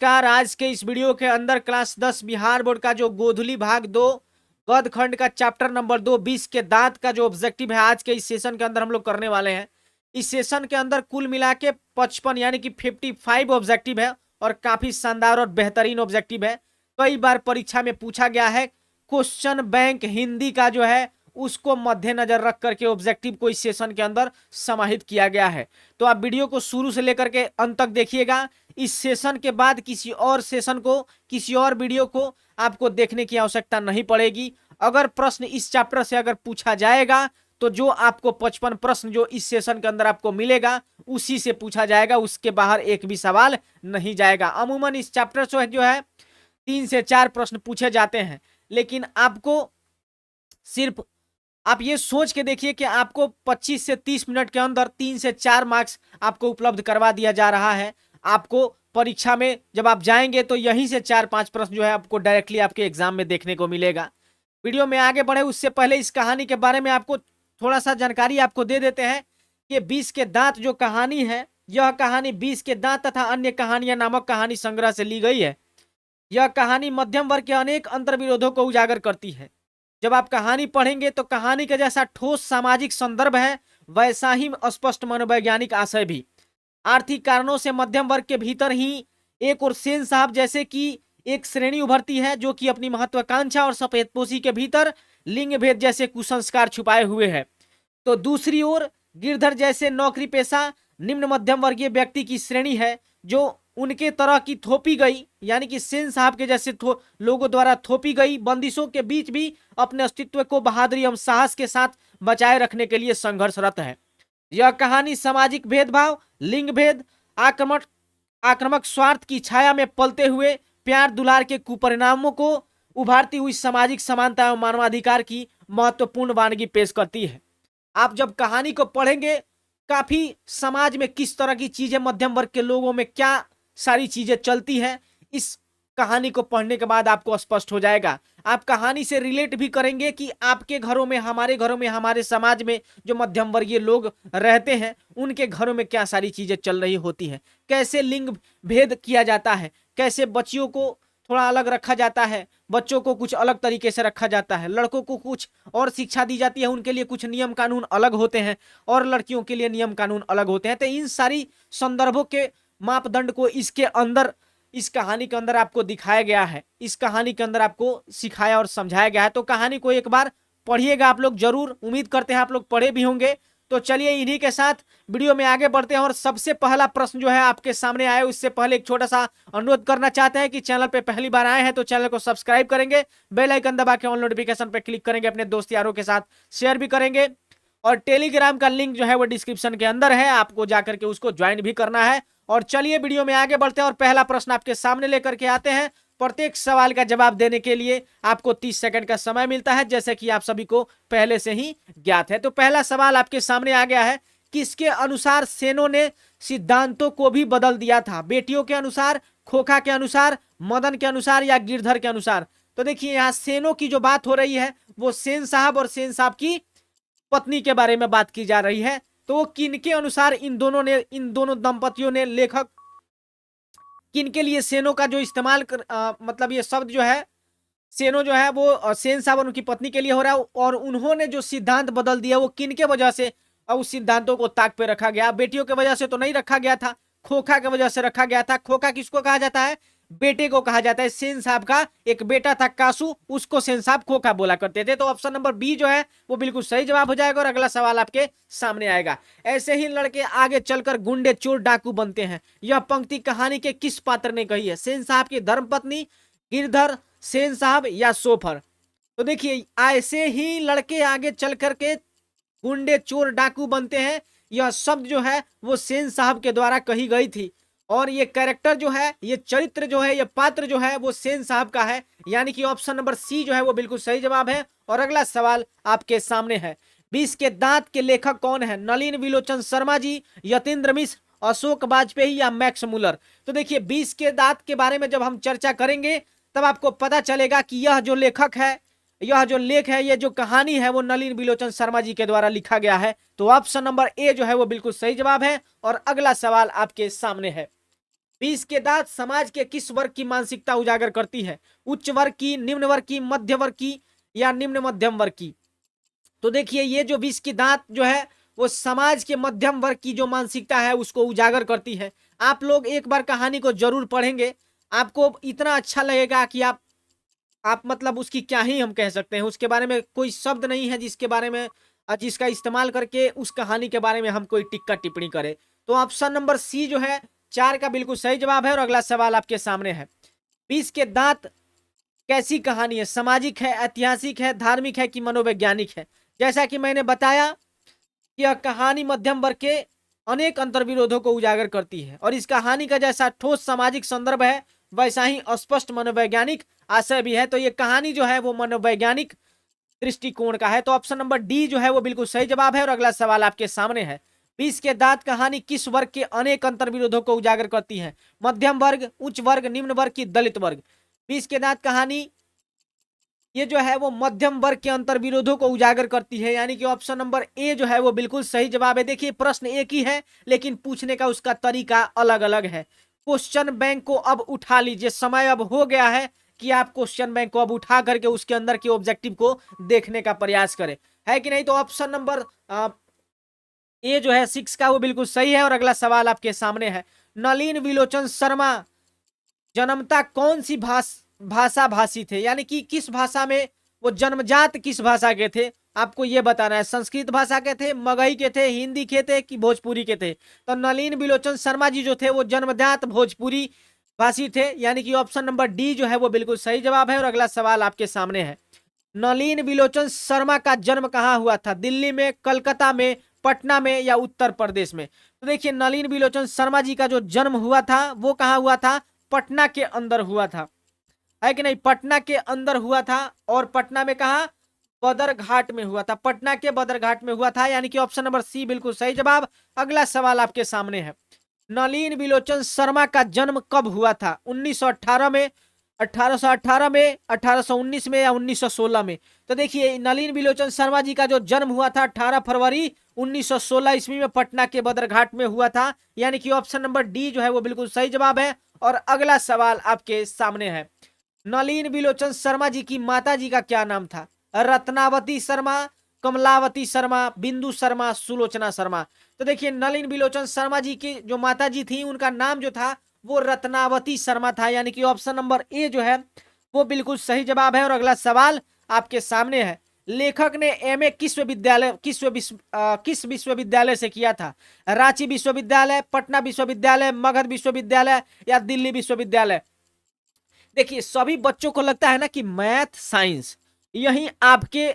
नमस्कार। आज के इस वीडियो के अंदर क्लास 10 बिहार बोर्ड का जो गोधुली भाग 2 गद खंड का चैप्टर नंबर 2 20 के दांत का जो ऑब्जेक्टिव है आज के इस सेशन के अंदर हम लोग करने वाले हैं। इस सेशन के अंदर कुल मिला के 55 यानी कि 55 ऑब्जेक्टिव है और काफी शानदार और बेहतरीन ऑब्जेक्टिव है। कई बार परीक्षा में पूछा गया है। क्वेश्चन बैंक हिंदी का जो है उसको मद्देनजर रख करके ऑब्जेक्टिव को इस सेशन के अंदर समाहित किया गया है। तो आप वीडियो को शुरू से लेकर के अंत तक देखिएगा। इस सेशन के बाद किसी और सेशन को, किसी और वीडियो को आपको देखने की आवश्यकता नहीं पड़ेगी। अगर प्रश्न इस चैप्टर से अगर पूछा जाएगा तो जो आपको 55 प्रश्न जो इस सेशन के अंदर आपको मिलेगा उसी से पूछा जाएगा, उसके बाहर एक भी सवाल नहीं जाएगा। अमूमन इस चैप्टर से जो है 3 से 4 प्रश्न पूछे जाते हैं, लेकिन आपको सिर्फ आप ये सोच के देखिए कि आपको 25 से 30 मिनट के अंदर 3 से 4 मार्क्स आपको उपलब्ध करवा दिया जा रहा है। आपको परीक्षा में जब आप जाएंगे तो यहीं से 4-5 प्रश्न जो है आपको डायरेक्टली आपके एग्जाम में देखने को मिलेगा। वीडियो में आगे बढ़े उससे पहले इस कहानी के बारे में आपको थोड़ा सा जानकारी आपको दे देते हैं कि 20 के दांत जो कहानी है, यह कहानी 20 के दांत तथा अन्य कहानियां नामक कहानी संग्रह से ली गई है। यह कहानी मध्यम वर्ग के अनेक अंतर्विरोधों को उजागर करती है। जब आप कहानी पढ़ेंगे तो कहानी का जैसा ठोस सामाजिक संदर्भ है वैसा ही स्पष्ट मनोवैज्ञानिक आशय भी। आर्थिक कारणों से मध्यम वर्ग के भीतर ही एक और सेन साहब जैसे कि एक श्रेणी उभरती है जो कि अपनी महत्वाकांक्षा और सफेदपोशी के भीतर लिंग भेद जैसे कुसंस्कार छुपाए हुए है। तो दूसरी ओर गिरधर जैसे नौकरी पेशा निम्न मध्यम वर्गीय व्यक्ति की श्रेणी है जो उनके तरह की थोपी गई, यानी कि सेन साहब के जैसे लोगों द्वारा थोपी गई बंदिशों के बीच भी अपने अस्तित्व को बहादुरी एवं साहस के साथ बचाए रखने के लिए संघर्षरत है। यह कहानी सामाजिक भेदभाव, लिंग भेद, आक्रामक स्वार्थ की छाया में पलते हुए प्यार दुलार के कुपरिणामों को उभारती हुई सामाजिक समानता एवं मानवाधिकार की महत्वपूर्ण वानगी पेश करती है। आप जब कहानी को पढ़ेंगे काफी समाज में किस तरह की चीजें, मध्यम वर्ग के लोगों में क्या सारी चीजें चलती हैं, इस कहानी को पढ़ने के बाद आपको स्पष्ट हो जाएगा। आप कहानी से रिलेट भी करेंगे कि आपके घरों में, हमारे समाज में जो मध्यम वर्गीय लोग रहते हैं उनके घरों में क्या सारी चीजें चल रही होती हैं, कैसे लिंग भेद किया जाता है, कैसे बच्चियों को थोड़ा अलग रखा जाता है, बच्चों को कुछ अलग तरीके से रखा जाता है, लड़कों को कुछ और शिक्षा दी जाती है, उनके लिए कुछ नियम कानून अलग होते हैं और लड़कियों के लिए नियम कानून अलग होते हैं। तो इन सारी संदर्भों के मापदंड को इसके अंदर, इस कहानी के अंदर आपको दिखाया गया है, इस कहानी के अंदर आपको सिखाया और समझाया गया है। तो कहानी को एक बार पढ़िएगा आप लोग जरूर, उम्मीद करते हैं आप लोग पढ़े भी होंगे। तो चलिए इन्हीं के साथ वीडियो में आगे बढ़ते हैं और सबसे पहला प्रश्न जो है आपके सामने आए उससे पहले एक छोटा सा अनुरोध करना चाहते हैं कि चैनल पे पहली बार आए हैं तो चैनल को सब्सक्राइब करेंगे, बेल आइकन दबा के ऑल नोटिफिकेशन पे क्लिक करेंगे, अपने दोस्त यारों के साथ शेयर भी करेंगे और टेलीग्राम का लिंक जो है वो डिस्क्रिप्शन के अंदर है, आपको जाकर के उसको ज्वाइन भी करना है। और चलिए वीडियो में आगे बढ़ते हैं और पहला प्रश्न आपके सामने लेकर के आते हैं। प्रत्येक सवाल का जवाब देने के लिए आपको 30 सेकंड का समय मिलता है, जैसे कि आप सभी को पहले से ही ज्ञात है। तो पहला सवाल आपके सामने आ गया है, किसके अनुसार सेनों ने सिद्धांतों को भी बदल दिया था? बेटियों के अनुसार, खोखा के अनुसार, मदन के अनुसार या गिरधर के अनुसार? तो देखिए यहाँ सेनों की जो बात हो रही है वो सेन साहब और सेन साहब की पत्नी के बारे में बात की जा रही है। तो वो किनके अनुसार इन दोनों दंपतियों ने, लेखक किनके लिए सेनों का जो इस्तेमाल मतलब ये शब्द जो है सेनो जो है वो सेन साहब और उनकी पत्नी के लिए हो रहा है, और उन्होंने जो सिद्धांत बदल दिया वो किनके वजह से उस सिद्धांतों को ताक पे रखा गया? बेटियों की वजह से तो नहीं रखा गया था, खोखा की वजह से रखा गया था। खोखा किसको कहा जाता है? बेटे को कहा जाता है। सेन साहब का एक बेटा था कासू, उसको सेन साहब खोखा बोला करते थे। तो ऑप्शन नंबर बी जो है वो बिल्कुल सही जवाब हो जाएगा और अगला सवाल आपके सामने आएगा। ऐसे ही लड़के आगे चलकर गुंडे, चोर, डाकू बनते हैं। यह पंक्ति कहानी के किस पात्र ने कही है? सेन साहब की धर्मपत्नी, गिरधर, सेन साहब या सोफर? तो देखिए ऐसे ही लड़के आगे चल करके गुंडे, चोर, डाकू बनते हैं, यह शब्द जो है वो सेन साहब के द्वारा कही गई थी। और ये कैरेक्टर जो है, ये चरित्र जो है, ये पात्र जो है वो सेन साहब का है, यानी कि ऑप्शन नंबर सी जो है वो बिल्कुल सही जवाब है। और अगला सवाल आपके सामने है, 20 के दांत के लेखक कौन है? नलिन विलोचन शर्मा जी, यतीन्द्र मिश्र, अशोक वाजपेयी या मैक्स मुलर? तो देखिए 20 के दांत के बारे में जब हम चर्चा करेंगे तब आपको पता चलेगा कि यह जो लेखक है, यह जो लेख है, ये जो कहानी है वो नलिन विलोचन शर्मा जी के द्वारा लिखा गया है। तो ऑप्शन नंबर ए जो है वो बिल्कुल सही जवाब है। और अगला सवाल आपके सामने है, 20 के दांत समाज के किस वर्ग की मानसिकता उजागर करती है? उच्च वर्ग की, निम्न वर्ग की, मध्य वर्ग की या निम्न मध्यम वर्ग की? तो देखिए ये जो 20 की दांत जो है वो समाज के मध्यम वर्ग की जो मानसिकता है उसको उजागर करती है। आप लोग एक बार कहानी को जरूर पढ़ेंगे, आपको इतना अच्छा लगेगा कि आप मतलब उसकी क्या ही हम कह सकते हैं, उसके बारे में कोई शब्द नहीं है जिसके बारे में जिसका इस्तेमाल करके उस कहानी के बारे में हम कोई टिक्का टिप्पणी करें। तो ऑप्शन नंबर सी जो है 4 का बिल्कुल सही जवाब है। और अगला सवाल आपके सामने है, 20 के दांत कैसी कहानी है? सामाजिक है, ऐतिहासिक है, धार्मिक है कि मनोवैज्ञानिक है? जैसा कि मैंने बताया कि यह कहानी मध्यम वर्ग के अनेक अंतर्विरोधों को उजागर करती है और इस कहानी का जैसा ठोस सामाजिक संदर्भ है वैसा ही स्पष्ट मनोवैज्ञानिक आशय भी है। तो ये कहानी जो है वो मनोवैज्ञानिक दृष्टिकोण का है। तो ऑप्शन नंबर डी जो है वो बिल्कुल सही जवाब है। और अगला सवाल आपके सामने है, 20 के दांत कहानी किस वर्ग के अनेक अंतर्विरोधों को उजागर करती है? मध्यम वर्ग, उच्च वर्ग, निम्न वर्ग की दलित वर्ग? 20 के दांत कहानी ये जो है वो मध्यम वर्ग के अंतर्विरोधों को उजागर करती है, यानी कि ऑप्शन नंबर ए जो है वो बिल्कुल सही जवाब है। देखिए प्रश्न एक ही है लेकिन पूछने का उसका तरीका अलग अलग है। क्वेश्चन बैंक को अब उठा लीजिए, समय अब हो गया है कि आप क्वेश्चन बैंक को अब उठा करके उसके अंदर के ऑब्जेक्टिव को देखने का प्रयास करें, है कि नहीं? तो ऑप्शन नंबर ए जो है 6 का वो बिल्कुल सही है। और अगला सवाल आपके सामने है, नलिन विलोचन शर्मा जन्मता कौन सी भाषा भाषी थे, यानी कि किस भाषा में वो जन्मजात किस भाषा के थे? आपको ये बताना है, संस्कृत भाषा के थे, मगही के थे, हिंदी के थे कि भोजपुरी के थे? तो नलिन विलोचन शर्मा जी जो थे वो जन्मजात भोजपुरी भाषी थे, यानी कि ऑप्शन नंबर डी जो है वो बिल्कुल सही जवाब है। और अगला सवाल आपके सामने है, नलिन विलोचन शर्मा का जन्म कहाँ हुआ था? दिल्ली में, कलकत्ता में, पटना में या उत्तर प्रदेश में? तो देखिए नलिन विलोचन शर्मा जी का जो जन्म हुआ था वो कहाँ हुआ था? पटना के अंदर हुआ था, है कि नहीं? पटना के अंदर हुआ था। और पटना में कहा? बदरघाट में हुआ था, पटना के बदरघाट में हुआ था, यानी कि ऑप्शन नंबर सी बिल्कुल सही जवाब। अगला सवाल आपके सामने है, नलिन विलोचन शर्मा का जन्म कब हुआ था? 1918 में, 1818 में, 1819 में या 1916 में? तो देखिए नलिन विलोचन शर्मा जी का जो जन्म हुआ था 18 फरवरी 1916 ईस्वी में पटना के बदरघाट में हुआ था, यानी कि ऑप्शन नंबर डी जो है वो बिल्कुल सही जवाब है। और अगला सवाल आपके सामने है, नलिन विलोचन शर्मा जी की माता जी का क्या नाम था? रत्नावती शर्मा, कमलावती शर्मा, बिंदु शर्मा, सुलोचना शर्मा? तो देखिए नलिन विलोचन शर्मा जी की जो माता जी थी उनका नाम जो था वो रत्नावती शर्मा था, यानी कि ऑप्शन नंबर ए जो है वो बिल्कुल सही जवाब है। और अगला सवाल आपके सामने है, लेखक ने एमए किस विश्वविद्यालय से किया था? रांची विश्वविद्यालय, पटना विश्वविद्यालय, मगध विश्वविद्यालय या दिल्ली विश्वविद्यालय? देखिए सभी बच्चों को लगता है ना कि मैथ साइंस यही आपके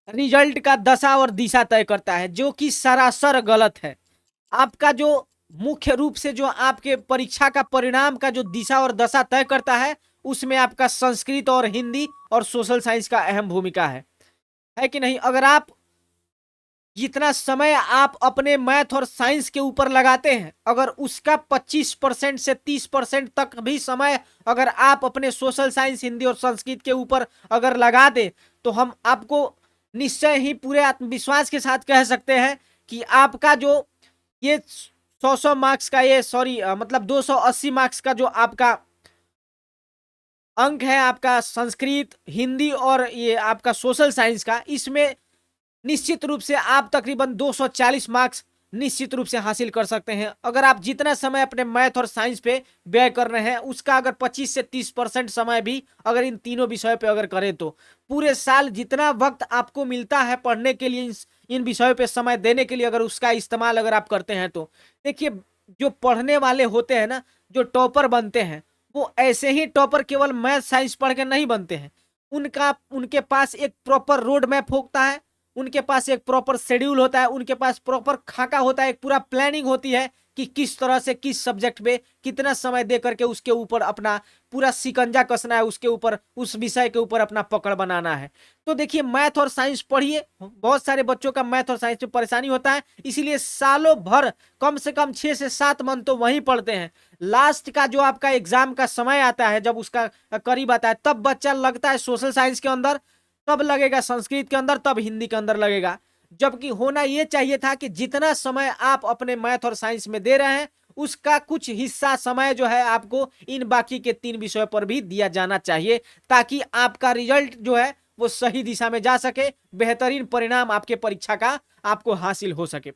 रिजल्ट का दशा और दिशा तय करता है, जो कि सरासर गलत है। आपका जो मुख्य रूप से जो आपके परीक्षा का परिणाम का जो दिशा और दशा तय करता है उसमें आपका संस्कृत और हिंदी और सोशल साइंस का अहम भूमिका है कि नहीं? अगर आप जितना समय आप अपने मैथ और साइंस के ऊपर लगाते हैं, अगर उसका 25% से 30% तक भी समय अगर आप अपने सोशल साइंस, हिंदी और संस्कृत के ऊपर अगर लगा दें, तो हम आपको निश्चय ही पूरे आत्मविश्वास के साथ कह सकते हैं कि आपका जो ये 100 मार्क्स का ये मतलब 280 मार्क्स का जो आपका अंक है आपका संस्कृत, हिंदी और ये आपका सोशल साइंस का, इसमें निश्चित रूप से आप तकरीबन 240 मार्क्स निश्चित रूप से हासिल कर सकते हैं। अगर आप जितना समय अपने मैथ और साइंस पे व्यय कर रहे हैं उसका अगर 25 से 30% समय भी अगर इन तीनों विषयों पे अगर करें तो पूरे साल जितना वक्त आपको मिलता है पढ़ने के लिए, इन विषयों पे समय देने के लिए, अगर उसका इस्तेमाल अगर आप करते हैं तो देखिए जो पढ़ने वाले होते हैं ना, जो टॉपर बनते हैं, वो ऐसे ही टॉपर केवल मैथ साइंस पढ़ के नहीं बनते हैं। उनके पास एक प्रॉपर रोड मैप होता है, उनके पास एक प्रॉपर शेड्यूल होता है, उनके पास प्रॉपर खाका होता है, एक पूरा प्लानिंग होती है कि किस तरह से किस सब्जेक्ट पे कितना समय दे करके उसके ऊपर अपना पूरा शिकंजा कसना है, उसके ऊपर उस विषय के ऊपर अपना पकड़ बनाना है। तो देखिए मैथ और साइंस पढ़िए, बहुत सारे बच्चों का मैथ और साइंस में परेशानी होता है, इसीलिए सालों भर कम से कम 6 से 7 मंथ तो वहीं पढ़ते हैं। लास्ट का जो आपका एग्जाम का समय आता है, जब उसका करीब आता है, तब बच्चा लगता है सोशल साइंस के अंदर, तब लगेगा संस्कृत के अंदर, तब हिंदी के अंदर लगेगा। जबकि होना यह चाहिए था कि जितना समय आप अपने मैथ और साइंस में दे रहे हैं उसका कुछ हिस्सा समय जो है आपको इन बाकी के 3 विषयों पर भी दिया जाना चाहिए, ताकि आपका रिजल्ट जो है वो सही दिशा में जा सके, बेहतरीन परिणाम आपके परीक्षा का आपको हासिल हो सके।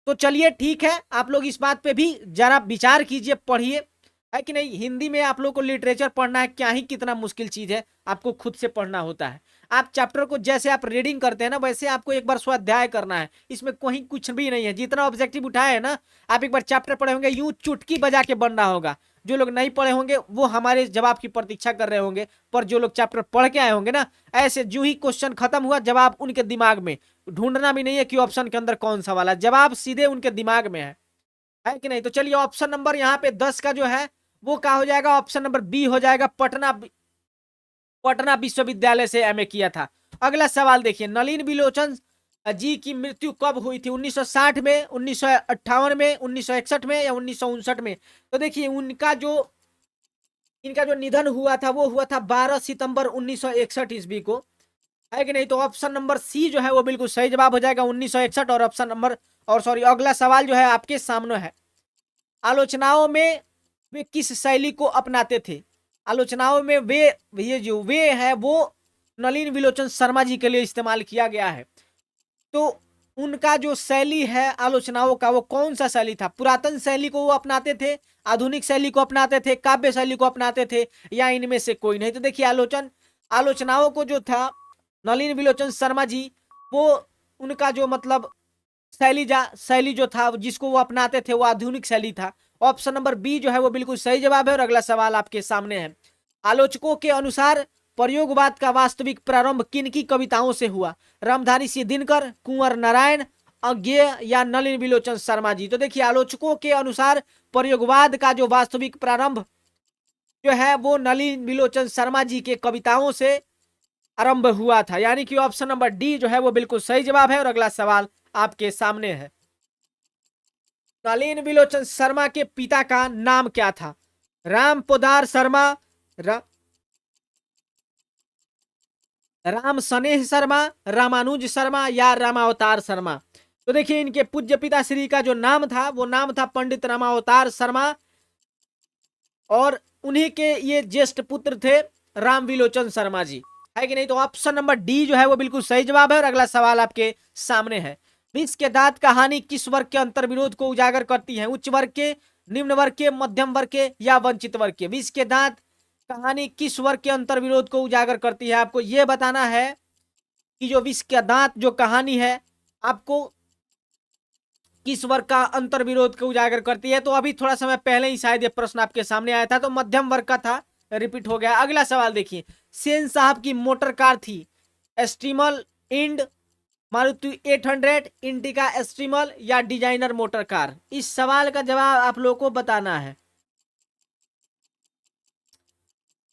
तो चलिए ठीक है, आप लोग इस बात पे भी जरा विचार कीजिए, पढ़िए, है कि नहीं। हिंदी में आप लोग को लिटरेचर पढ़ना है, क्या ही कितना मुश्किल चीज है, आपको खुद से पढ़ना होता है। आप चैप्टर को जैसे आप रीडिंग करते हैं ना, वैसे आपको एक बार स्वाध्याय करना है, इसमें कोई कुछ भी नहीं है। जितना ऑब्जेक्टिव उठाए है ना, आप एक बार चैप्टर पढ़े होंगे, यूं चुटकी बजा के बनना होगा। जो लोग नहीं पढ़े होंगे वो हमारे जवाब की प्रतीक्षा कर रहे होंगे, पर जो लोग चैप्टर पढ़ के आए होंगे ना, ऐसे जो ही क्वेश्चन खत्म हुआ, जवाब उनके दिमाग में, ढूंढना भी नहीं है कि ऑप्शन के अंदर कौन सा वाला, जवाब सीधे उनके दिमाग में है कि नहीं। तो चलिए ऑप्शन नंबर यहाँ पे 10 का जो है वो क्या हो जाएगा, ऑप्शन नंबर बी हो जाएगा, पटना विश्वविद्यालय से एमए किया था। अगला सवाल देखिए, नलिन विलोचन जी की मृत्यु कब हुई थी, 1960 में, 1958 में, 1961 में या 1959 में। तो देखिए इनका जो निधन हुआ था वो हुआ था 12 सितंबर 1961 ईस्वी को, है कि नहीं। तो ऑप्शन नंबर सी जो है वो बिल्कुल सही जवाब हो जाएगा, 1961। और ऑप्शन नंबर अगला सवाल जो है आपके सामने है, आलोचनाओं में वे किस शैली को अपनाते थे। आलोचनाओं में वे है वो नलिन विलोचन शर्मा जी के लिए इस्तेमाल किया गया है। तो उनका जो शैली है आलोचनाओं का, वो कौन सा शैली था, पुरातन शैली को वो अपनाते थे, आधुनिक शैली को अपनाते थे, काव्य शैली को अपनाते थे, या इनमें से कोई नहीं। तो देखिए आलोचनाओं को जो था नलिन विलोचन शर्मा जी, वो उनका जो मतलब शैली जो था जिसको वो अपनाते थे वो आधुनिक शैली था। ऑप्शन नंबर बी जो है वो बिल्कुल सही जवाब है। और अगला सवाल आपके सामने है, आलोचकों के अनुसार प्रयोगवाद का वास्तविक प्रारंभ किन की कविताओं से हुआ, रामधारी सिंह दिनकर, कुंवर नारायण, अज्ञेय या नलिन विलोचन शर्मा जी। तो देखिए आलोचकों के अनुसार प्रयोगवाद का जो वास्तविक प्रारंभ जो है वो नलिन विलोचन शर्मा जी के कविताओं से आरंभ हुआ था, यानी कि ऑप्शन नंबर डी जो है वो बिल्कुल सही जवाब है। और अगला सवाल आपके सामने है, नलिन विलोचन शर्मा के पिता का नाम क्या था, राम पोदार शर्मा, राम स्नेह शर्मा, रामानुज शर्मा या रामावतार शर्मा। तो देखिए इनके पूज्य पिता श्री का जो नाम था वो नाम था पंडित रामावतार शर्मा, और उन्हीं के ये ज्येष्ठ पुत्र थे राम विलोचन शर्मा जी, है कि नहीं। तो ऑप्शन नंबर डी जो है वो बिल्कुल सही जवाब है। और अगला सवाल आपके सामने है, विष के दांत कहानी किस वर्ग के अंतर्विरोध को उजागर करती है, उच्च वर्ग के, निम्न वर्ग के, मध्यम वर्ग के या वंचित वर्ग के। विष के दांत कहानी किस वर्ग के अंतर्विरोध को उजागर करती है, आपको यह बताना है कि जो विष के दांत जो कहानी है आपको किस वर्ग का अंतर्विरोध को उजागर करती है। तो अभी थोड़ा समय पहले ही शायद ये प्रश्न आपके सामने आया था, तो मध्यम वर्ग का था, रिपीट हो गया। अगला सवाल देखिए, सेन साहब की मोटर कार थी एस्ट्रीमल, इंड, मारुति 800, इंडिका एस्ट्रीमल या डिजाइनर मोटर कार। इस सवाल का जवाब आप लोगों को बताना है,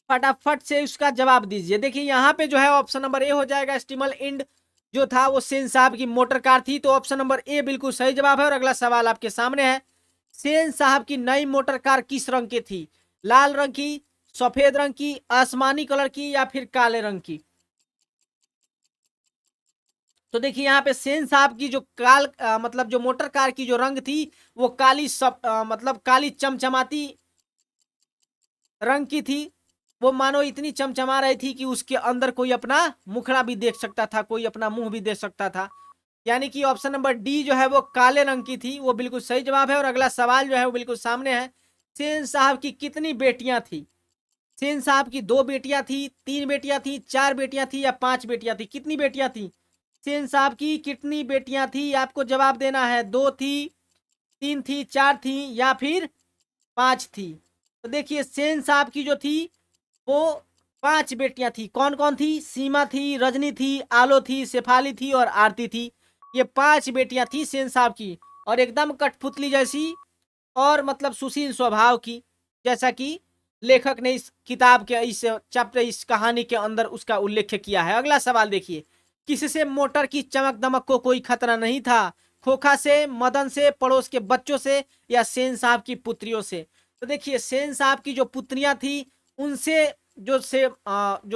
फटाफट से उसका जवाब दीजिए। देखिए यहाँ पे जो है ऑप्शन नंबर ए हो जाएगा, एस्ट्रीमल इंड जो था वो सेन साहब की मोटर कार थी। तो ऑप्शन नंबर ए बिल्कुल सही जवाब है। और अगला सवाल आपके सामने है, सेन साहब की नई मोटर कार किस रंग की थी, लाल रंग की, सफेद रंग की, आसमानी कलर की या फिर काले रंग की। तो देखिए यहाँ पे सेन साहब की जो मतलब जो मोटर कार की जो रंग थी वो मतलब काली चमचमाती रंग की थी। वो मानो इतनी चमचमा रही थी कि उसके अंदर कोई अपना मुखड़ा भी देख सकता था, कोई अपना मुंह भी देख सकता था, यानी कि ऑप्शन नंबर डी जो है वो काले रंग की थी, वो बिल्कुल सही जवाब है। और अगला सवाल जो है वो बिल्कुल सामने है, सेन साहब की कितनी बेटियां थी, सेन साहब की 2 बेटियां थी, 3 बेटियां थी, 4 बेटियां थी या 5 बेटियां थी। कितनी बेटियां थी, सेन साहब की कितनी बेटियां थी, आपको जवाब देना है, 2 थी, 3 थी, 4 थी या फिर 5 थी। तो देखिए सेन साहब की जो थी वो 5 बेटियां थी। कौन कौन थी, सीमा थी, रजनी थी, आलो थी, शेफाली थी और आरती थी। ये 5 बेटियां थी सेन साहब की, और एकदम कठपुतली जैसी और मतलब सुशील स्वभाव की, जैसा कि लेखक ने इस किताब के इस कहानी के अंदर उसका उल्लेख किया है। अगला सवाल देखिए, किससे मोटर की चमक दमक को कोई खतरा नहीं था, खोखा से, मदन से, पड़ोस के बच्चों से या सेन साहब की पुत्रियों से। तो देखिए सेन साहब की जो पुत्रियां थी उनसे जो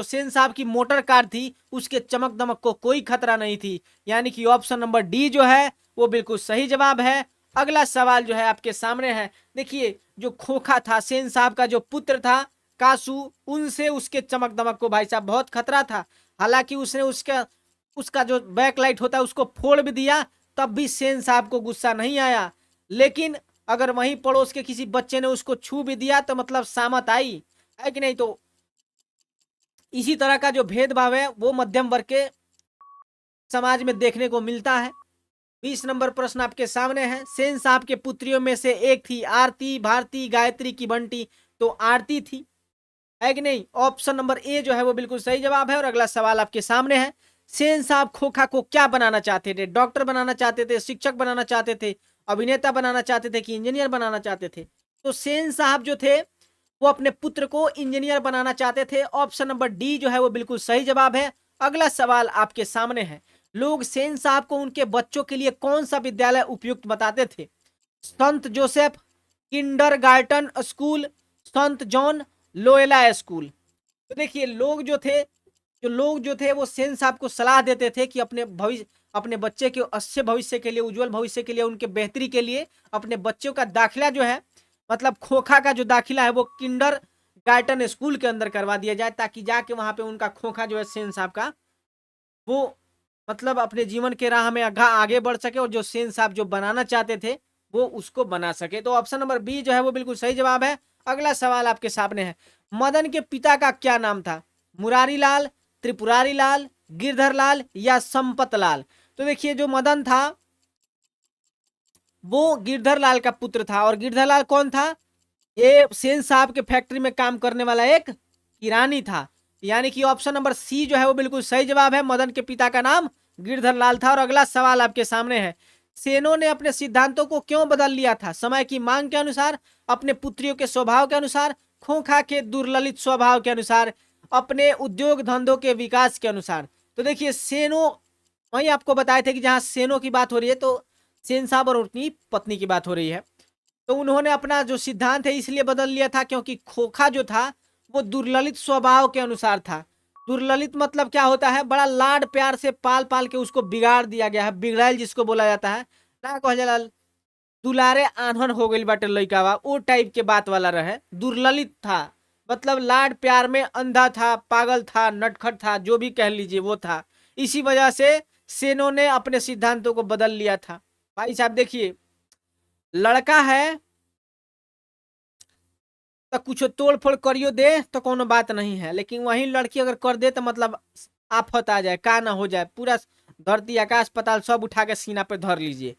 सेन साहब की मोटर कार थी उसके चमक दमक को कोई खतरा नहीं थी, यानी कि ऑप्शन नंबर डी जो है वो बिल्कुल सही जवाब है। अगला सवाल जो है आपके सामने है, देखिए जो खोखा था, सेन साहब का जो पुत्र था कासू, उनसे उसके चमक दमक को भाई साहब बहुत खतरा था। हालांकि उसने उसका उसका जो बैकलाइट होता है उसको फोड़ भी दिया, तब भी सेन साहब को गुस्सा नहीं आया। लेकिन अगर वहीं पड़ोस के किसी बच्चे ने उसको छू भी दिया तो मतलब सामत आई, है कि नहीं। तो इसी तरह का जो भेदभाव है वो मध्यम वर्ग के समाज में देखने को मिलता है। 20 नंबर प्रश्न आपके सामने है, सेन साहब के पुत्रियों में से एक थी आरती, भारती, गायत्री की बंटी, तो आरती थी, है कि नहीं। ऑप्शन नंबर ए जो है वो बिल्कुल सही जवाब है। और अगला सवाल आपके सामने है, सेन साहब खोखा को क्या बनाना चाहते थे? डॉक्टर बनाना चाहते थे, शिक्षक बनाना चाहते थे, अभिनेता बनाना चाहते थे कि इंजीनियर बनाना चाहते थे? तो सेन साहब जो थे वो अपने पुत्र को इंजीनियर बनाना चाहते थे। ऑप्शन नंबर डी जो है वो बिल्कुल सही जवाब है। अगला सवाल आपके सामने है, लोग सेन साहब को उनके बच्चों के लिए कौन सा विद्यालय उपयुक्त बताते थे? संत जोसेफ, किंडरगार्टन स्कूल, संत जॉन, लोएला स्कूल। तो देखिए लोग जो थे वो सेन साहब को सलाह देते थे कि अपने बच्चे के अच्छे भविष्य के लिए, उज्जवल भविष्य के लिए, उनके बेहतरी के लिए अपने बच्चों का दाखिला जो है, मतलब खोखा का जो दाखिला है वो किंडर गार्टन स्कूल के अंदर करवा दिया जाए, ताकि जाके वहां पे उनका खोखा जो है सेन साहब का वो मतलब अपने जीवन के राह में आगे बढ़ सके और जो सेन साहब जो बनाना चाहते थे वो उसको बना सके। तो ऑप्शन नंबर बी जो है वो बिल्कुल सही जवाब है। अगला सवाल आपके सामने है, मदन के पिता का क्या नाम था? मुरारी लाल, त्रिपुरारी लाल, गिरधर लाल या संपत लाल? तो देखिए जो मदन था वो गिरधर लाल का पुत्र था। और गिरधर लाल कौन था? ये सेन साहब के फैक्ट्री में काम करने वाला एक किरानी था। यानी कि ऑप्शन नंबर सी जो है वो बिल्कुल सही जवाब है। मदन के पिता का नाम गिरधर लाल था। और अगला सवाल आपके सामने है, सेनों ने अपने सिद्धांतों को क्यों बदल लिया था? समय की मांग के अनुसार, अपने पुत्रियों के स्वभाव के अनुसार, खोखा के दुर्ललित स्वभाव के अनुसार, अपने उद्योग धंधों के विकास के अनुसार। तो देखिए सेनों, वही आपको बताए थे कि जहां सेनों की बात हो रही है तो सेन साहब और उनकी पत्नी की बात हो रही है। तो उन्होंने अपना जो सिद्धांत है इसलिए बदल लिया था क्योंकि खोखा जो था वो दुर्ललित स्वभाव के अनुसार था। दुर्ललित मतलब क्या होता है? बड़ा लाड प्यार से पाल पाल के उसको बिगाड़ दिया गया है, बिगड़ैल जिसको बोला जाता है ना, कह जाला दुलारे आन्हन हो गई बाटे लइकावा, वो टाइप के बात वाला रहे। दुर्ललित था मतलब लाड प्यार में अंधा था, पागल था, नटखट था, जो भी कह लीजिए वो था। इसी वजह से सेनों ने अपने सिद्धांतों को बदल लिया था। भाई साहब देखिए, लड़का है तो कुछ तोड़ फोड़ करियो दे तो कोनो बात नहीं है, लेकिन वही लड़की अगर कर दे तो मतलब आफत आ जाए, का ना हो जाए, पूरा धरती आकाश पताल सब उठा के सीना पे धर लीजिए,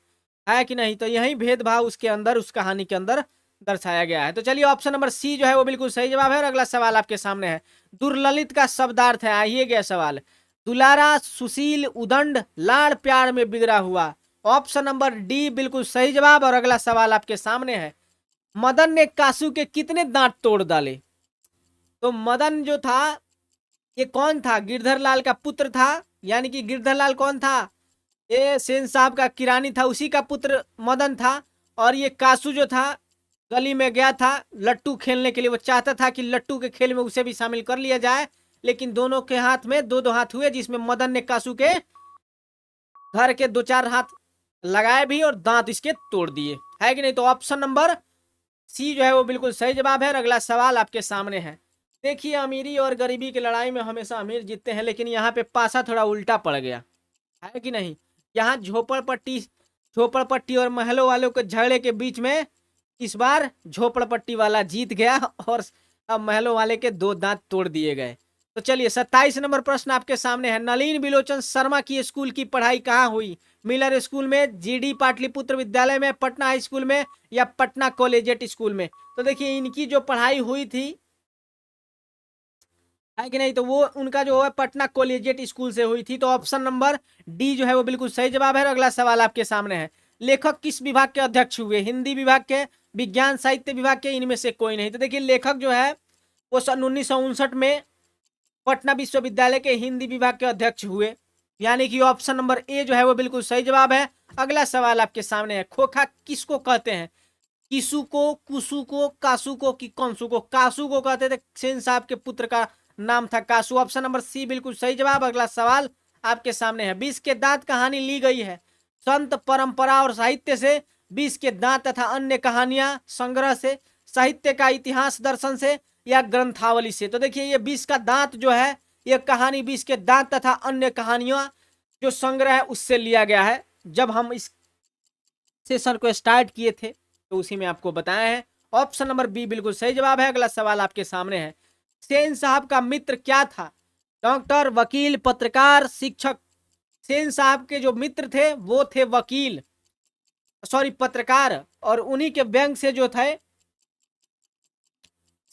है कि नहीं। तो यही भेदभाव उसके अंदर, उस कहानी के अंदर दर्शाया गया है। तो चलिए ऑप्शन नंबर सी जो है वो बिल्कुल सही जवाब है। और अगला सवाल आपके सामने है, दुर्ललित का शब्दार्थ है, आइए गया सवाल, दुलारा, सुशील, उदंड, लाड़ प्यार में बिगड़ा हुआ। ऑप्शन नंबर डी बिल्कुल सही जवाब। और अगला सवाल आपके सामने है, मदन ने कासू के कितने दांत तोड़ डाले? तो मदन जो था ये कौन था? गिरधर लाल का पुत्र था। यानी कि गिरधर लाल कौन था? ये सेन साहब का किरानी था, उसी का पुत्र मदन था। और ये कासू जो था गली में गया था लट्टू खेलने के लिए, वो चाहता था कि लट्टू के खेल में उसे भी शामिल कर लिया जाए, लेकिन दोनों के हाथ में दो दो हाथ हुए, जिसमें मदन ने कासू के घर के दो चार हाथ लगाए भी और दांत इसके तोड़ दिए, है कि नहीं। तो ऑप्शन नंबर सी जो है वो बिल्कुल सही जवाब है। और अगला सवाल आपके सामने है, देखिए अमीरी और गरीबी की लड़ाई में हमेशा अमीर जीतते हैं, लेकिन यहाँ पे पासा थोड़ा उल्टा पड़ गया, है कि नहीं। यहाँ झोपड़पट्टी और महलों वालों के झगड़े के बीच में इस बार झोपड़पट्टी वाला जीत गया और अब महलों वाले के दो दांत तोड़ दिए गए। तो चलिए 27 नंबर प्रश्न आपके सामने है, नलिन बिलोचन शर्मा की स्कूल की पढ़ाई कहाँ हुई? मिलर स्कूल में, जीडी पाटलिपुत्र विद्यालय में, पटना हाई स्कूल में या पटना कॉलेजिएट स्कूल में? तो देखिए इनकी जो पढ़ाई हुई थी, है कि नहीं, तो वो उनका जो है पटना कॉलेजिएट स्कूल से हुई थी। तो ऑप्शन नंबर डी जो है वो बिल्कुल सही जवाब है। और अगला सवाल आपके सामने है, लेखक किस विभाग के अध्यक्ष हुए? हिंदी विभाग के, विज्ञान साहित्य विभाग के, इनमें से कोई नहीं। तो देखिए लेखक जो है वो सन 1959 में पटना विश्वविद्यालय के हिंदी विभाग के अध्यक्ष हुए। यानी कि ऑप्शन नंबर ए जो है वो बिल्कुल सही जवाब है। अगला सवाल आपके सामने है, खोखा किसको कहते हैं? किसु को, कुसु को, कासू को कि कंसु को? कासू को कहते थे, सेन साहब के पुत्र का नाम था कासू। ऑप्शन नंबर सी बिल्कुल सही जवाब। अगला सवाल आपके सामने है, 20 के दांत कहानी ली गई है संत परंपरा और साहित्य से, 20 के दांत तथा अन्य कहानियां संग्रह से, साहित्य का इतिहास दर्शन से या ग्रंथावली से। तो देखिए ये 20 का दांत जो है, ये कहानी 20 के दांत तथा अन्य कहानियां जो संग्रह है उससे लिया गया है। जब हम इस सेशन को स्टार्ट किए थे तो उसी में आपको बताया है। ऑप्शन नंबर बी बिल्कुल सही जवाब है। अगला सवाल आपके सामने है, सेन साहब का मित्र क्या था? डॉक्टर, वकील, पत्रकार, शिक्षक। सेन साहब के जो मित्र थे वो थे वकील, सॉरी पत्रकार, और उन्हीं के व्यंग से जो थे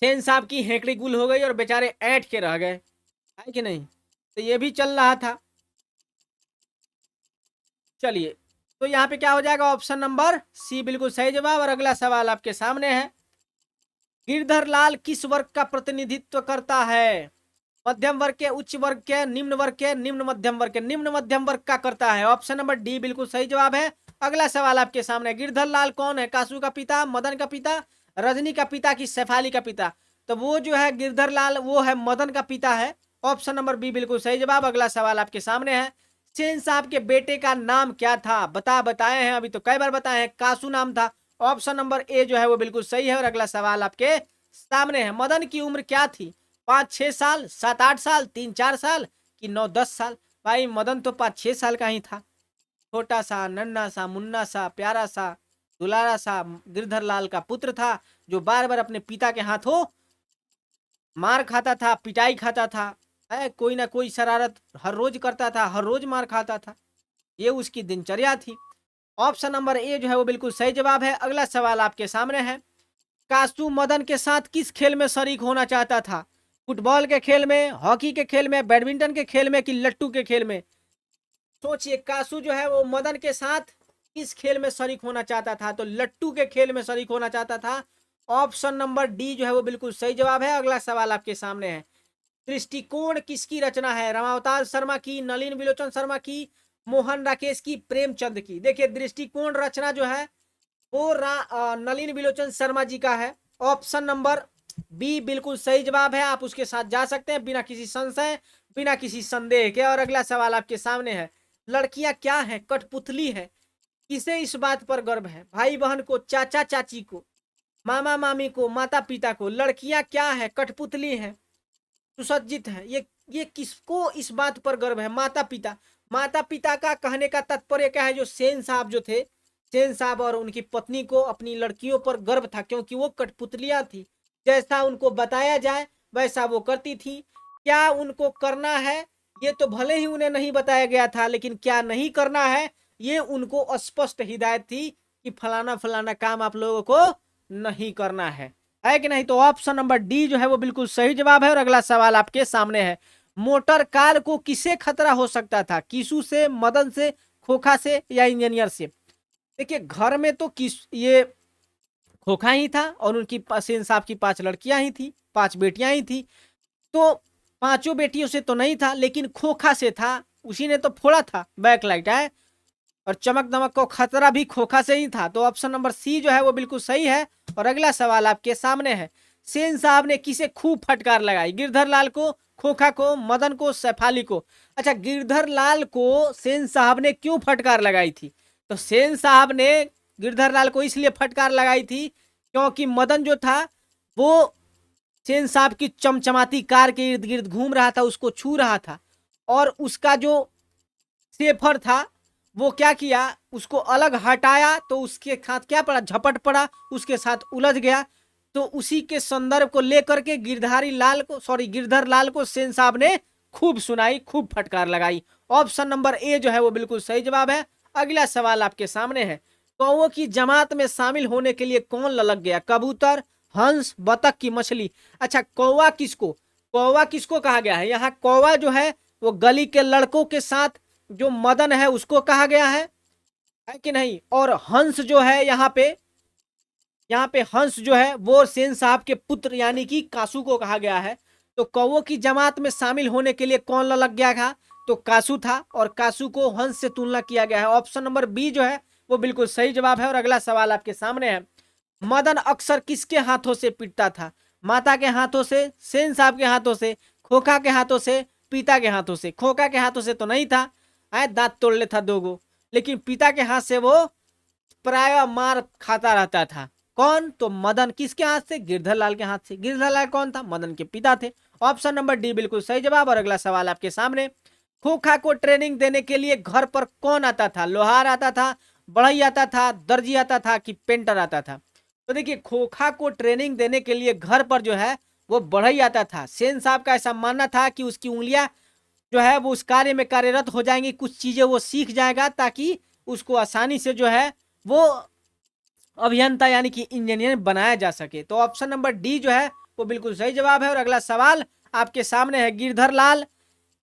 सेन साहब की हेकड़ी गुल हो गई और बेचारे ऐंठ के रह गए, है कि नहीं? तो ये भी चल रहा था। चलिए, तो यहाँ पे क्या हो जाएगा? ऑप्शन नंबर सी बिल्कुल सही जवाब। और अगला सवाल आपके सामने है, गिरधर लाल किस वर्ग का प्रतिनिधित्व करता है? मध्यम वर्ग के, उच्च वर्ग के, निम्न वर्ग के, निम्न मध्यम वर्ग के? निम्न मध्यम वर्ग का करता है। ऑप्शन नंबर डी बिल्कुल सही जवाब है। अगला सवाल आपके सामने, गिरधर लाल कौन है? कासू का पिता, मदन का पिता, रजनी का पिता की शेफाली का पिता? तो वो जो है गिरधर लाल वो है मदन का पिता है। ऑप्शन नंबर बी बिल्कुल सही जवाब। अगला सवाल आपके सामने है, सेन साहब के बेटे का नाम क्या था? बताए हैं अभी तो कई बार बताए हैं, कासू नाम था। ऑप्शन नंबर ए जो है वो बिल्कुल सही है। और अगला सवाल आपके सामने है, मदन की उम्र क्या थी? 5-6 साल, 7-8 साल, 3-4 साल कि 9-10 साल? भाई मदन तो 5-6 साल का ही था, छोटा सा, नन्ना सा, मुन्ना सा, प्यारा सा, दुलारा सा गिरधर लाल का पुत्र था, जो बार बार अपने पिता के हाथों मार खाता था, पिटाई खाता था, है कोई ना कोई शरारत हर रोज करता था, हर रोज मार खाता था। ये उसकी दिनचर्या थी। ऑप्शन नंबर ए जो है वो बिल्कुल सही जवाब है। अगला सवाल आपके सामने है, कासू मदन के साथ किस खेल में शरीक होना चाहता था? फुटबॉल के खेल में, हॉकी के खेल में, बैडमिंटन के खेल में कि लट्टू के खेल में? सोचिए, कासू जो है वो मदन के साथ किस खेल में शरीक होना चाहता था? तो लट्टू के खेल में शरीक होना चाहता था। ऑप्शन नंबर डी जो है वो बिल्कुल सही जवाब है। अगला सवाल आपके सामने है, दृष्टिकोण किसकी रचना है? रामावतार शर्मा की, नलिन विलोचन शर्मा की, मोहन राकेश की, प्रेमचंद की? देखिए दृष्टिकोण रचना जो है वो नलिन विलोचन शर्मा जी का है। ऑप्शन नंबर बी बिल्कुल सही जवाब है। आप उसके साथ जा सकते हैं बिना किसी संशय, बिना किसी संदेह के। और अगला सवाल आपके सामने है, लड़कियां क्या है? कठपुतली है। किसे इस बात पर गर्व है? भाई बहन को, चाचा चाची को, मामा मामी को, माता पिता को? लड़कियां क्या है? कठपुतली है, सुसज्जित है। ये किसको इस बात पर गर्व है? माता पिता। माता पिता का कहने का तात्पर्य क्या है? जो सेन साहब जो थे, सेन साहब और उनकी पत्नी को अपनी लड़कियों पर गर्व था, क्योंकि वो कठपुतलियां थी। जैसा उनको बताया जाए वैसा वो करती थी। क्या उनको करना है ये तो भले ही उन्हें नहीं बताया गया था, लेकिन क्या नहीं करना है ये उनको स्पष्ट हिदायत थी कि फलाना फलाना काम आप लोगों को नहीं करना है कि नहीं? तो ऑप्शन नंबर डी जो है वो बिल्कुल सही जवाब है। और अगला सवाल आपके सामने है, मोटर कार को किसे खतरा हो सकता था? किसू से, मदन से, खोखा से या इंजीनियर से? देखिए घर में तो किस ये खोखा ही था और उनकी सेन साहब की 5 लड़कियां ही थी, 5 बेटियां ही थी। तो 5 बेटियों से तो नहीं था, लेकिन खोखा से था, उसी ने तो फोड़ा था बैकलाइट है। और चमक दमक को खतरा भी खोखा से ही था। तो ऑप्शन नंबर सी जो है वो बिल्कुल सही है। और अगला सवाल आपके सामने है, सेन साहब ने किसे खूब फटकार लगाई? गिरधर लाल को, खोखा को, मदन को, शेफाली को? अच्छा, गिरधर लाल को सेन साहब ने क्यों फटकार लगाई थी? तो सेन साहब ने गिरधर लाल को इसलिए फटकार लगाई थी क्योंकि मदन जो था वो सेन साहब की चमचमाती कार के इर्द गिर्द घूम रहा था, उसको छू रहा था, और उसका जो शेफर था वो क्या किया, उसको अलग हटाया तो उसके साथ क्या पड़ा? झपट पड़ा, उसके साथ उलझ गया। तो उसी के संदर्भ को लेकर के गिरधर लाल को सेन साहब ने खूब सुनाई, खूब फटकार लगाई। ऑप्शन नंबर ए जो है वो बिल्कुल सही जवाब है। अगला सवाल आपके सामने है, कौओं की जमात में शामिल होने के लिए कौन ललक गया? कबूतर, हंस, बतख की मछली? अच्छा, कौवा किसको कहा गया है? यहाँ कौवा जो है वो गली के लड़कों के साथ जो मदन है उसको कहा गया है कि नहीं? और हंस जो है यहाँ पे हंस जो है वो सेन साहब के पुत्र यानी कि कासू को कहा गया है। तो कौवों की जमात में शामिल होने के लिए कौन लग गया था? तो कासू था, और कासू को हंस से तुलना किया गया है। ऑप्शन नंबर बी जो है वो बिल्कुल सही जवाब है। और अगला सवाल आपके सामने है, मदन अक्सर किसके हाथों से पीटता था? माता के हाथों से, सेन साहब के हाथों से, खोखा के हाथों से, पिता के हाथों से? खोखा के हाथों से तो नहीं था, दांत तोड़ लेता 2 गो, लेकिन पिता के हाथ से वो प्राय मार खाता रहता था। कौन? तो मदन। किसके हाथ से? गिरधर लाल के हाथ से। गिरधर लाल कौन था? मदन के पिता थे। ऑप्शन नंबर डी बिल्कुल सही जवाब। और अगला सवाल आपके सामने, खोखा को ट्रेनिंग देने के लिए घर पर कौन आता था? लोहार आता था, बढ़ई आता था, दर्जी आता था कि पेंटर आता था? तो देखिए, खोखा को ट्रेनिंग देने के लिए घर पर जो है वो बढ़ई आता था। सेन साहब का ऐसा मानना था कि उसकी उंगलियां जो है वो उस कार्य में कार्यरत हो जाएंगी, कुछ चीजें वो सीख जाएगा ताकि उसको आसानी से जो है वो अभियंता यानी कि इंजीनियर बनाया जा सके। तो ऑप्शन नंबर डी जो है वो बिल्कुल सही जवाब है। और अगला सवाल आपके सामने है, गिरधर लाल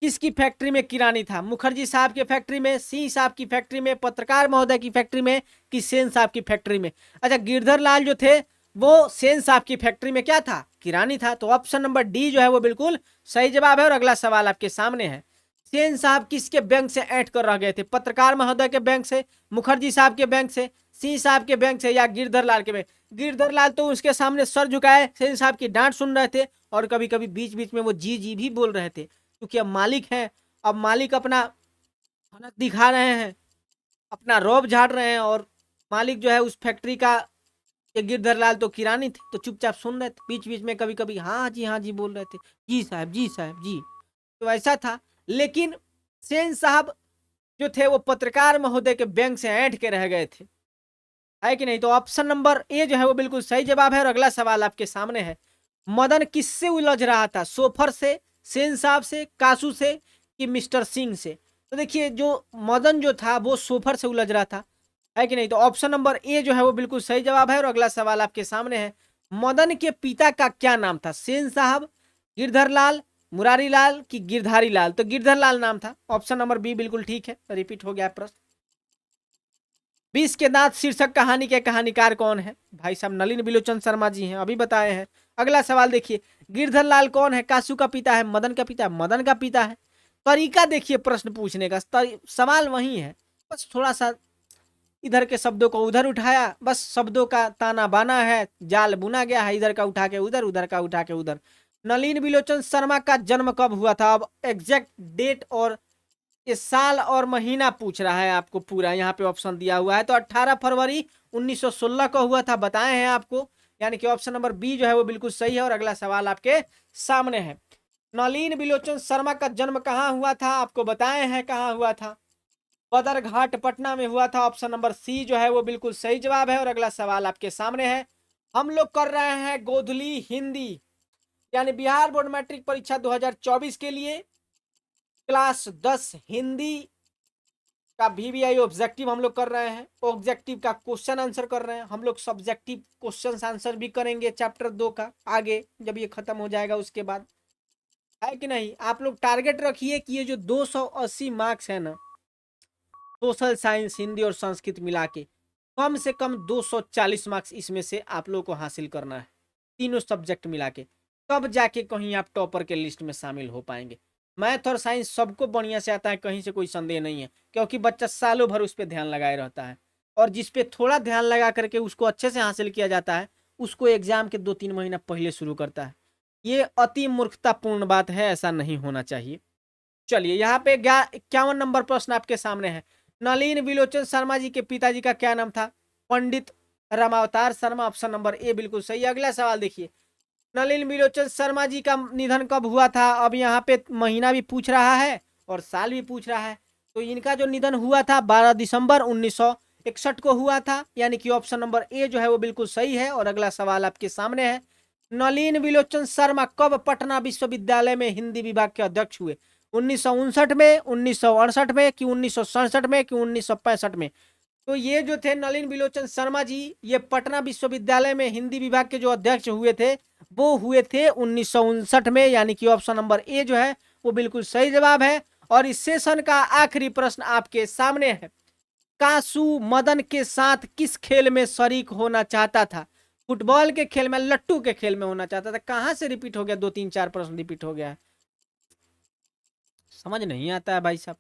किसकी फैक्ट्री में किरानी था? मुखर्जी साहब की फैक्ट्री में, सिंह साहब की फैक्ट्री में, पत्रकार महोदय की फैक्ट्री में कि सेन साहब की फैक्ट्री में? अच्छा, गिरधर लाल जो थे वो सेन साहब की फैक्ट्री में क्या था? किरानी था। तो ऑप्शन नंबर डी जो है वो बिल्कुल सही जवाब है। और अगला सवाल आपके सामने है, सेन साहब किसके बैंक से ऐंठ कर रह गए थे? पत्रकार महोदय के बैंक से, मुखर्जी साहब के बैंक से, सिंह साहब के बैंक से या गिरधर लाल के बैंक? गिरधर लाल तो उसके सामने सर झुकाए सेन साहब की डांट सुन रहे थे और कभी कभी बीच बीच में वो जी जी भी बोल रहे थे, क्योंकि अब मालिक हैं, अब मालिक अपना फनक दिखा रहे हैं, अपना रौब झाड़ रहे हैं, और मालिक जो है उस फैक्ट्री का, ये गिरधर लाल तो किरानी थे तो चुपचाप सुन रहे थे, बीच बीच में कभी कभी हाँ जी बोल रहे थे, जी साहब जी साहब जी। तो ऐसा था। लेकिन सेन साहब जो थे वो पत्रकार महोदय के बैंक से ऐंठ के रह गए थे, है कि नहीं? तो ऑप्शन नंबर ए जो है वो बिल्कुल सही जवाब है। और अगला सवाल आपके सामने है, मदन किससे उलझ रहा था? सोफर से, सेन साहब से, कासू से कि मिस्टर सिंह से? तो देखिए, जो मदन जो था वो सोफर से उलझ रहा था, है कि नहीं? तो ऑप्शन नंबर ए जो है वो बिल्कुल सही जवाब है। और अगला सवाल आपके सामने है, मदन के पिता का क्या नाम था? सेन साहब, गिरधर लाल, मुरारी लाल कि गिरधारी लाल? तो गिरधर लाल नाम था। ऑप्शन नंबर बी बिल्कुल ठीक है। रिपीट हो गया प्रश्न। 20 के दांत शीर्षक कहानी के कहानीकार कौन है? भाई साहब नलिन बिलोचन शर्मा जी हैं, अभी बताए हैं। अगला सवाल देखिए, गिरधर लाल कौन है? कासू का पिता है, मदन का पिता है? मदन का पिता है। तरीका देखिए प्रश्न पूछने का, सवाल वही है, बस थोड़ा सा इधर के शब्दों को उधर उठाया, बस शब्दों का ताना बाना है, जाल बुना गया है, इधर का उठा के उधर, उधर का उठा के उधर। नलिन बिलोचन शर्मा का जन्म कब हुआ था? अब एग्जैक्ट डेट और ये साल और महीना पूछ रहा है आपको पूरा, यहाँ पे ऑप्शन दिया हुआ है। तो 18 फरवरी 1916 को हुआ था, बताए हैं आपको, यानी कि ऑप्शन नंबर बी जो है वो बिल्कुल सही है। और अगला सवाल आपके सामने है, नलिन बिलोचन शर्मा का जन्म कहाँ हुआ था? आपको बताए हैं कहाँ हुआ था, बदरघाट पटना में हुआ था। ऑप्शन नंबर सी जो है वो बिल्कुल सही जवाब है। और अगला सवाल आपके सामने है, हम लोग कर रहे हैं गोधली हिंदी, यानी बिहार बोर्ड मैट्रिक परीक्षा 2024 के लिए क्लास 10 हिंदी का VVI ऑब्जेक्टिव हम लोग कर रहे हैं। ऑब्जेक्टिव का क्वेश्चन आंसर कर रहे हैं हम लोग, सब्जेक्टिव क्वेश्चन आंसर भी करेंगे चैप्टर 2 का आगे, जब ये खत्म हो जाएगा उसके बाद, है कि नहीं? आप लोग टारगेट रखिए कि ये जो 280 मार्क्स है ना, सोशल साइंस, हिंदी और संस्कृत मिला के कम से कम 240 मार्क्स इसमें से आप लोग को हासिल करना है, तीनों सब्जेक्ट मिला के, तब जाके कहीं आप टॉपर के लिस्ट में शामिल हो पाएंगे। मैथ और साइंस सबको बढ़िया से आता है, कहीं से कोई संदेह नहीं है, क्योंकि बच्चा सालों भर उस पर ध्यान लगाए रहता है, और जिस पे थोड़ा ध्यान लगा करके उसको अच्छे से हासिल किया जाता है, उसको एग्जाम के 2-3 महीना पहले शुरू करता है। ये अति मूर्खतापूर्ण बात है, ऐसा नहीं होना चाहिए। चलिए, यहाँ पे 51 नंबर प्रश्न आपके सामने है, नलिन बिलोचन शर्मा जी के पिताजी का क्या नाम था? पंडित रामावतार शर्मा। ऑप्शन नंबर ए बिल्कुल सही। अगला सवाल देखिए, नलिन बिलोचन शर्मा जी का निधन कब हुआ था? अब यहाँ पे महीना भी पूछ रहा है और साल भी पूछ रहा है। तो इनका जो निधन हुआ था 12 दिसंबर 1961 को हुआ था, यानी कि ऑप्शन नंबर ए जो है वो बिल्कुल सही है। और अगला सवाल आपके सामने है, नलिन बिलोचन शर्मा कब पटना विश्वविद्यालय में हिंदी विभाग के अध्यक्ष हुए? 1959 में, 1968 में कि 1967 में कि 1965 में? तो ये जो थे नलिन बिलोचन शर्मा जी, ये पटना विश्वविद्यालय में हिंदी विभाग के जो अध्यक्ष हुए थे वो हुए थे 1959 में, यानी कि ऑप्शन नंबर ए जो है वो बिल्कुल सही जवाब है। और इस सेशन का आखिरी प्रश्न आपके सामने है, कासू मदन के साथ किस खेल में शरीक होना चाहता था? फुटबॉल के खेल में, लट्टू के खेल में होना चाहता था? कहां से रिपीट हो गया? 2-3-4 प्रश्न रिपीट हो गया है, समझ नहीं आता है भाई साहब।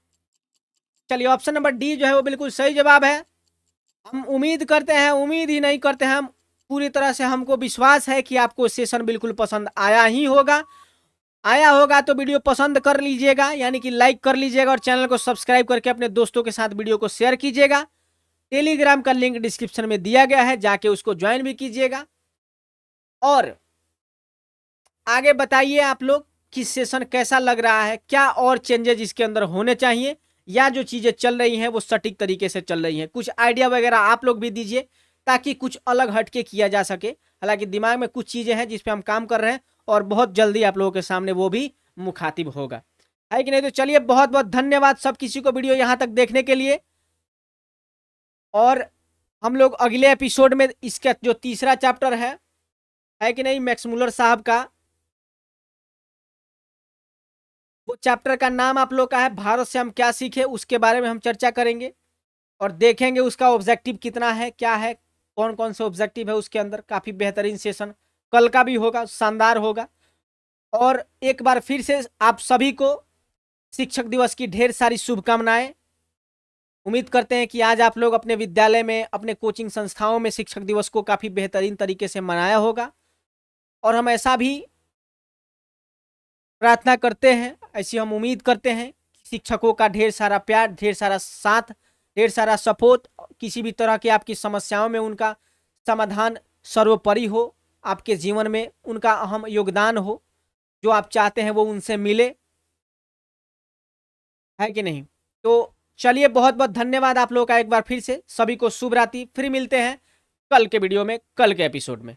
चलिए, ऑप्शन नंबर डी जो है वो बिल्कुल सही जवाब है। हम उम्मीद करते हैं, उम्मीद ही नहीं करते हैं, हम पूरी तरह से, हमको विश्वास है कि आपको सेशन बिल्कुल पसंद आया ही होगा। आया होगा तो वीडियो पसंद कर लीजिएगा, यानी कि लाइक कर लीजिएगा, और चैनल को सब्सक्राइब करके अपने दोस्तों के साथ वीडियो को शेयर कीजिएगा। टेलीग्राम का लिंक डिस्क्रिप्शन में दिया गया है, जाके उसको ज्वाइन भी कीजिएगा। और आगे बताइए आप लोग कि सेशन कैसा लग रहा है, क्या और चेंजेस इसके अंदर होने चाहिए, या जो चीजें चल रही हैं वो सटीक तरीके से चल रही हैं। कुछ आइडिया वगैरह आप लोग भी दीजिए ताकि कुछ अलग हटके किया जा सके। हालांकि दिमाग में कुछ चीजें हैं जिस पे हम काम कर रहे हैं और बहुत जल्दी आप लोगों के सामने वो भी मुखातिब होगा, है कि नहीं। तो चलिए, बहुत बहुत धन्यवाद सब किसी को वीडियो यहाँ तक देखने के लिए। और हम लोग अगले एपिसोड में इसका जो तीसरा चैप्टर है कि नहीं, मैक्स मुलर साहब का, वो चैप्टर का नाम आप लोग का है भारत से हम क्या सीखे, उसके बारे में हम चर्चा करेंगे और देखेंगे उसका ऑब्जेक्टिव कितना है, क्या है, कौन कौन से ऑब्जेक्टिव है उसके अंदर। काफी बेहतरीन सेशन कल का भी होगा, शानदार होगा। और एक बार फिर से आप सभी को शिक्षक दिवस की ढेर सारी शुभकामनाएं। उम्मीद करते हैं कि आज आप लोग अपने विद्यालय में, अपने कोचिंग संस्थाओं में शिक्षक दिवस को काफी बेहतरीन तरीके से मनाया होगा। और हम ऐसा भी प्रार्थना करते हैं, ऐसी हम उम्मीद करते हैं, शिक्षकों का ढेर सारा प्यार, ढेर सारा साथ, ढेर सारा सपोर्ट, किसी भी तरह की आपकी समस्याओं में उनका समाधान सर्वोपरि हो, आपके जीवन में उनका अहम योगदान हो, जो आप चाहते हैं वो उनसे मिले, है कि नहीं। तो चलिए, बहुत बहुत धन्यवाद आप लोगों का एक बार फिर से। सभी को शुभ रात्रि। फिर मिलते हैं कल के वीडियो में, कल के एपिसोड में।